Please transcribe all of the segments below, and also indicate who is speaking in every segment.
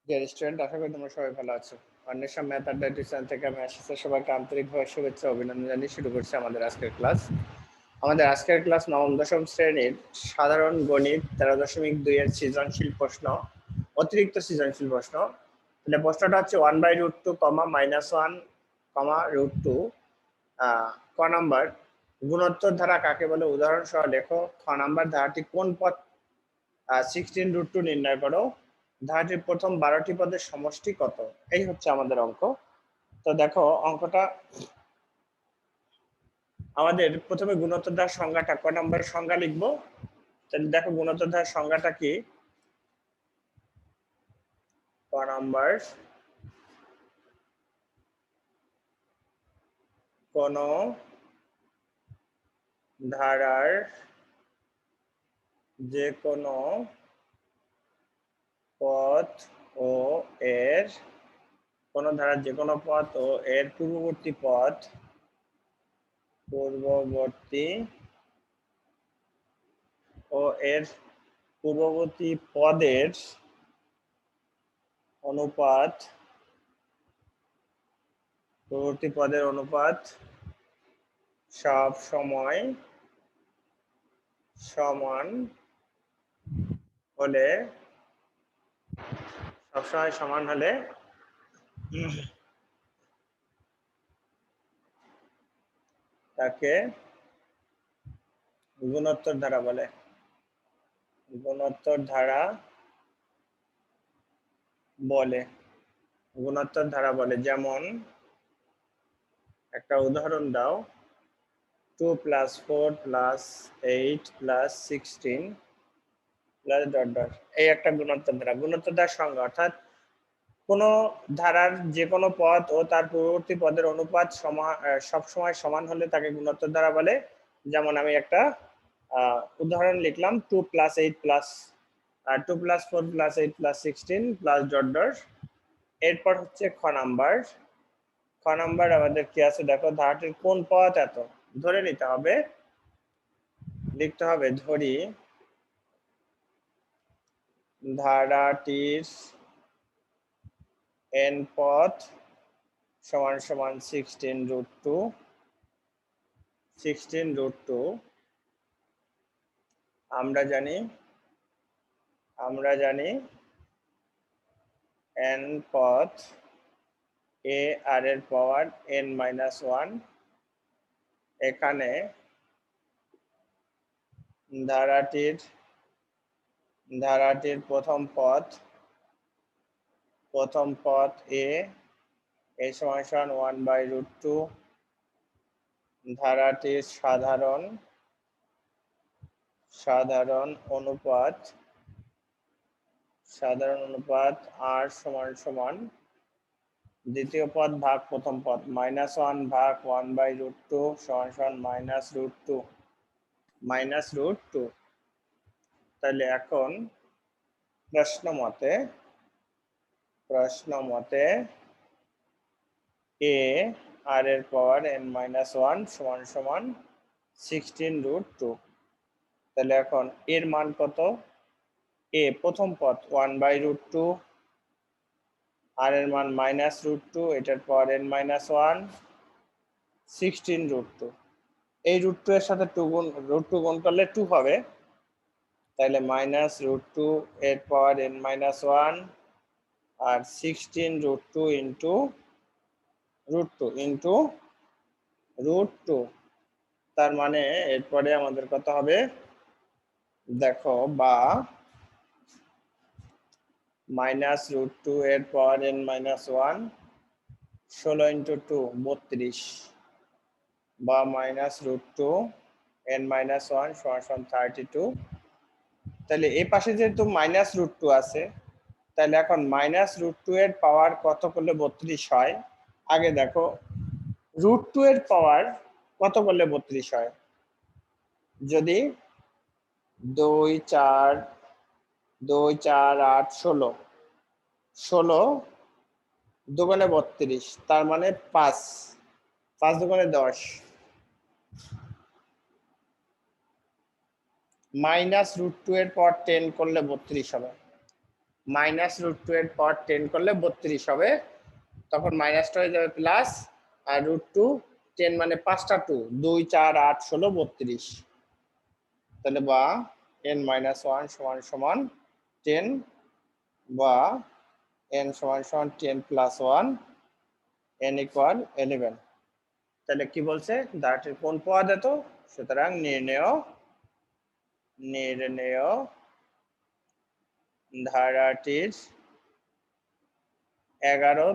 Speaker 1: Dear student, আশা করি তোমরা সবাই ভালো আছো। অন্বেষা ম্যাথ আড্ডা টিউশন থেকে আমি আশিসের সবাইকে আন্তরিকভাবে শুভেচ্ছা অভিনন্দন জানিয়ে শুরু করছি আমাদের আজকের ক্লাস। নবম-দশম শ্রেণীর সাধারণ গণিত 13.2 এর সৃজনশীল প্রশ্ন, অতিরিক্ত সৃজনশীল প্রশ্ন। তাহলে প্রশ্নটা হচ্ছে 1/√2, -1, √2। ক নাম্বার, গুণোত্তর ধারা কাকে বলে উদাহরণ সহ লেখো। খ নাম্বার, ধারাটি কোন পদ 16√2 নির্ণয় করো। ধারাটির প্রথম 12টি পদের সমষ্টি কত? এই হচ্ছে আমাদের অঙ্ক। তো দেখো অঙ্কটা আমাদের প্রথমে গুণোত্তর ধারার সংজ্ঞাটা, ক নম্বরের সংজ্ঞা লিখবো। তাহলে দেখো গুণোত্তর ধারার সংজ্ঞাটা কি। ক নম্বর, কোন ধারার যে কোনো পথ ও এর কোন ধারার যে কোনো পথ ও এর পূর্ববর্তী পদের অনুপাত সব সময় সমান হলে তাকে গুণোত্তর ধারা বলে। গুণোত্তর ধারা বলে। যেমন একটা উদাহরণ দাও। 2 + 4 + 8 + 16 এই একটা গুণোত্তর ধারা। গুণোত্তর ধারার সংজ্ঞা অর্থাৎ কোন ধারার যে কোনো পদ ও তার পূর্ববর্তী পদের অনুপাত সবসময় সমান হলে তাকে গুণোত্তর ধারা বলে। যেমন আমি একটা উদাহরণ লিখলাম, 2 + 4 + 8 + 16 এরপর হচ্ছে খ নাম্বার আমাদের কি আছে দেখো। ধারাটির কোন পদ এত ধরে নিতে হবে, লিখতে হবে। ধরি ধারাটির n পদ সমান সমান 16√2। আমরা জানি n পদ a আর এর পাওয়ার n-1। এখানে ধারাটির প্রথম পদ a সমান 1/√2। ধারাটির সাধারণ অনুপাত r সমান দ্বিতীয় পদ ভাগ প্রথম পদ, -1 ভাগ 1/√2 সমান -√2। তাহলে এখন প্রশ্ন মতে a আর এর পাওয়ার n-1 সমান 16√2। তাহলে এখন এর মান কত? a প্রথম পদ 1/√2, আর এর মান -√2, এটার পাওয়ার n-1, 16√2। এই √2 এর সাথে √2 গুণ করলে 2 হবে। তাহলে -√2 এর পাওয়ার n-1 আর 16√2 ইন্টু √2। তার মানে এরপরে আমাদের কত হবে দেখো, বা -√2 এর পাওয়ার n-1 16 × 2 32, বা -√2 n-1 সমান 32। তাহলে এই পাশে যেহেতু -√2 আছে, তাহলে এখন -√2 এর পাওয়ার কত করলে 32 হয়? আগে দেখো √2 এর পাওয়ার কত করলে 32 হয়। যদি 2, 4, 8, 16 দুগুণে 32, তার মানে 5 দুগুণে 10। -√2 এর পাওয়ার 10 করলে 32 হবে। মাইনাস রুট টু এর পাওয়ার 10 করলে 32 হবে, তখন মাইনাসটা হয়ে যাবে প্লাস, আর রুট টু 10 মানে 5টা 2, 2 4 8 16 32, তাহলে বা n মাইনাস 1 সমান সমান 10, বা n সমান সমান 10 প্লাস 1, n ইকুয়াল 11। তাহলে কি বলছে, ধারাটির কোন পদ এত, সুতরাং নির্ণেয় ধারাটির 11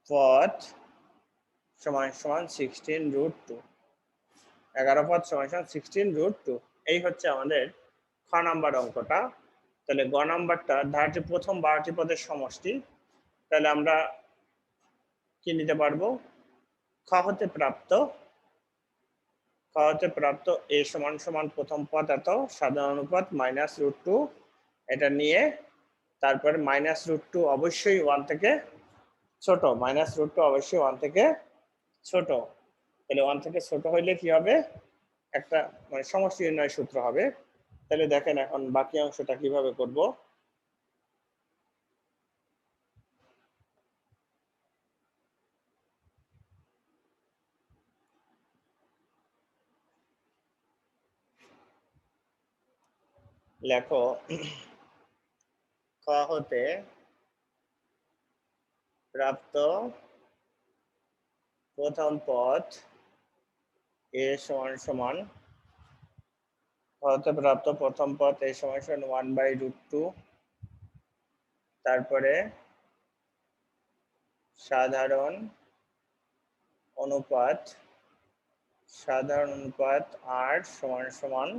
Speaker 1: পদ সমান সমান 16 রুট 2, 11 পদ সমান সমান 16 রুট 2। এই হচ্ছে আমাদের খ নাম্বার অঙ্কটা। তাহলে গ নাম্বারটা ধারাটির প্রথম 12টি পদের সমষ্টি। তাহলে আমরা কি নিতে পারবো, খ হতে প্রাপ্ত এ সমান সমান প্রথম পদ এত সাধারণ অনুপাত মাইনাস রুট 2, এটা নিয়ে তারপরে মাইনাস রুট 2 অবশ্যই 1 থেকে ছোট, মাইনাস রুট 2 অবশ্যই 1 থেকে ছোট। তাহলে 1 থেকে ছোট হইলে কি হবে, একটা মানে সমষ্টি নির্ণয় সূত্র হবে। তাহলে দেখেন এখন বাকি অংশটা কিভাবে করব। লেখো খ হতে প্রাপ্ত প্রথম পদ এ সমান সমান, খ হতে প্রাপ্ত প্রথম পদ এ সমান সমান 1/√2, তারপরে সাধারণ অনুপাত r সমান সমান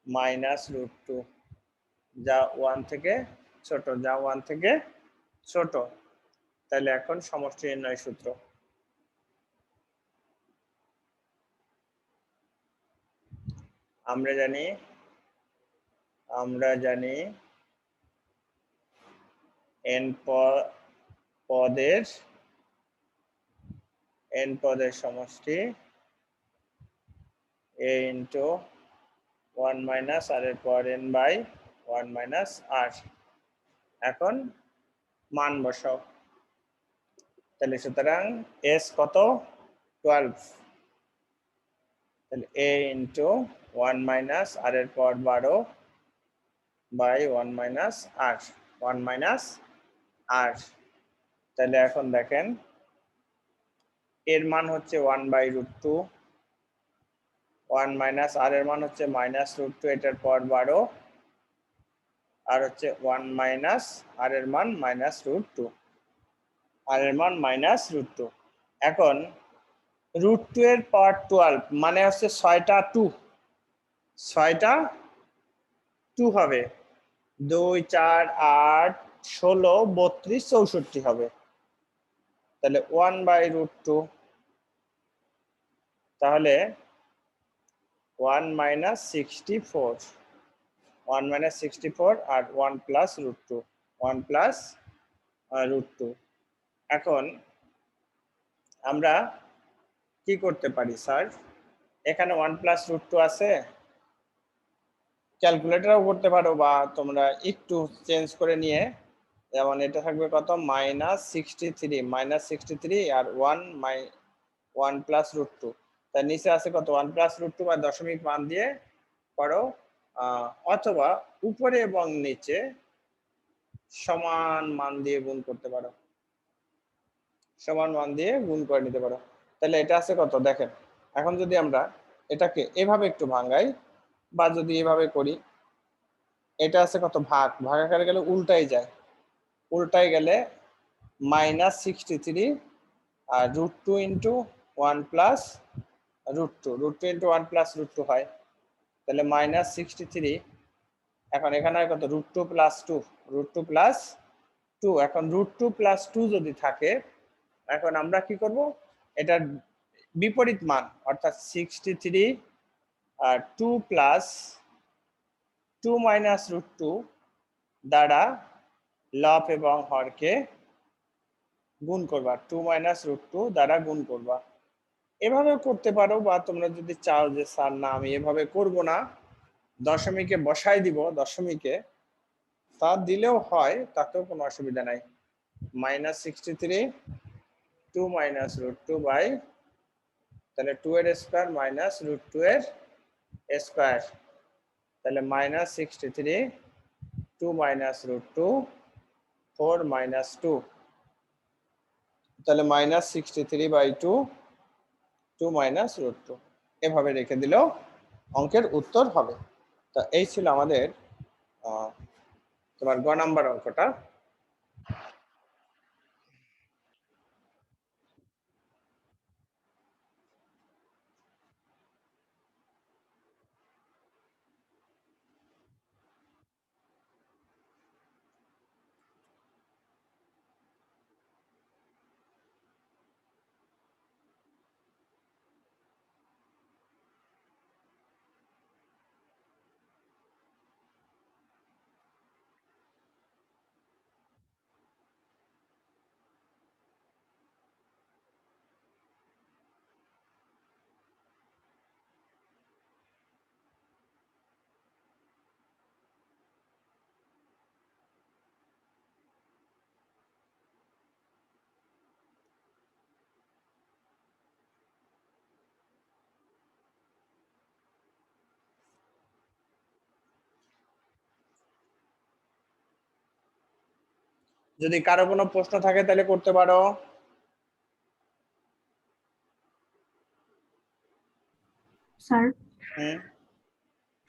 Speaker 1: মাইনাস রুট 2, যা 1 থেকে ছোট, তাহলে এখন সমষ্টি নির্ণয় সূত্র। আমরা জানি n পদের সমষ্টি a ইন্টু 1 মাইনাস r এর পাওয়ার n বাই 1 মাইনাস r। এখন মান বসাও, তাহলে সুতরাং s কত, 12, তাহলে a ইন্টু 1 মাইনাস r এর পাওয়ার 12 বাই 1 মাইনাস r। তাহলে এখন দেখেন এর মান হচ্ছে 1/√2, 1 মাইনাস r এর মান হচ্ছে মাইনাস রুট 2 এটার পাওয়ার 12, আর হচ্ছে 1 মাইনাস r এর মান মাইনাস রুট 2, এখন রুট 2 এর পাওয়ার 12 মানে হচ্ছে 6টা 2 হবে, 2 4 8 16 32 64 হবে। তাহলে 1/√2, তাহলে 1 মাইনাস 64, আর 1 প্লাস রুট 2, এখন আমরা কি করতে পারি স্যার, এখানে 1 প্লাস রুট 2 আছে, ক্যালকুলেটরও করতে পারো বা তোমরা একটু চেঞ্জ করে নিয়ে, যেমন এটা থাকবে কত, -63 আর 1 প্লাস রুট 2, তার নিচে আছে কত, 1 প্লাস রুট 2 বা দশমিক মান দিয়ে করো, অথবা উপরে এবং নিচে সমান মান দিয়ে গুণ করতে পারো, করে নিতে পারো। তাহলে এটা আছে কত, দেখেন এখন যদি আমরা এটাকে এভাবে একটু ভাঙাই বা যদি এভাবে করি, এটা আছে কত, ভাগাকারে গেলে উল্টাই গেলে -63 আর root 2 into 1 plus root 2 into 1 plus root 2 হয়, তাহলে -63, এখন এখানে কত, রুট 2 প্লাস 2, এখন রুট 2 প্লাস 2 যদি থাকে, এখন আমরা কি করব, এটার বিপরীত মান অর্থাৎ 63 আর 2 প্লাস 2 মাইনাস রুট 2 দ্বারা লব এবং হরকে গুণ করবা, 2 মাইনাস রুট 2 দ্বারা গুণ করবা। এভাবে করতে পারো, বা তোমরা যদি চাও যে স্যার না আমি এভাবে করব না, দশমিকে বসাই দিব, দশমিকে তা দিলেও হয়, তাতেও কোনো অসুবিধা নাই। -63 2 মাইনাস √2 বাই, তাহলে 2 এর স্কয়ার মাইনাস √2 এর স্কয়ার, তাহলে -63 2 মাইনাস √2 4 মাইনাস 2, তাহলে -63/2 2 মাইনাস √2, এভাবে রেখে দিলেও অঙ্কের উত্তর হবে। তো এই ছিল আমাদের তোমার গ নাম্বার অঙ্কটা। যদি কারো কোনো প্রশ্ন থাকে তাহলে করতে পারো।
Speaker 2: স্যার
Speaker 1: হুম,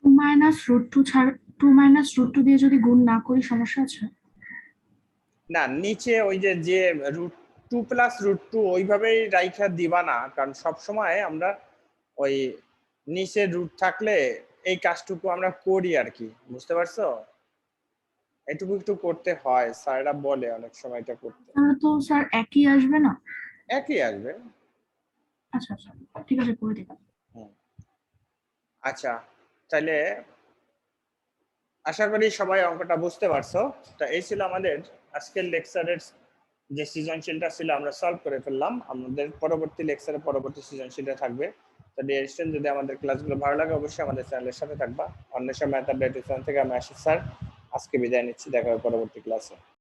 Speaker 2: 2 মাইনাস √2 ছাড় 2 মাইনাস √2 দিয়ে যদি গুণ না করি সমস্যা আছে?
Speaker 1: না, নিচে ওই যে যে √2 প্লাস √2 ওইভাবেই রাইখা দিবা না, কারণ সব সময় আমরা ওই নিচে রুট থাকলে এই কাজটুকু আমরা করি আর কি, বুঝতে পারছো? এটুকু একটু করতে হয়, স্যাররা বলে অনেক সময় এটা করতে।
Speaker 2: তাহলে তো স্যার একই আসবে না?
Speaker 1: একই আসবে।
Speaker 2: আচ্ছা আচ্ছা, ঠিক আছে, করে দিন।
Speaker 1: হুম। আচ্ছা, তাহলে আশা করি সবাই অঙ্কটা বুঝতে পারছো। তা এই ছিল আমাদের আজকের লেকচারের যে সৃজনশীলটা ছিল, আমরা সলভ করে ফেললাম। আমাদের পরবর্তী লেকচারে পরবর্তী সৃজনশীলটা থাকবে। তো ডিয়ার স্টুডেন্ট, যদি আমাদের ক্লাসগুলো ভালো লাগে অবশ্যই আমাদের চ্যানেলের সাথে থাকবা। অন্বেষা ম্যাথ আড্ডা থেকে আমি আশিস স্যার আজকে বিদায় নিচ্ছি, দেখা হবে পরবর্তী ক্লাসে।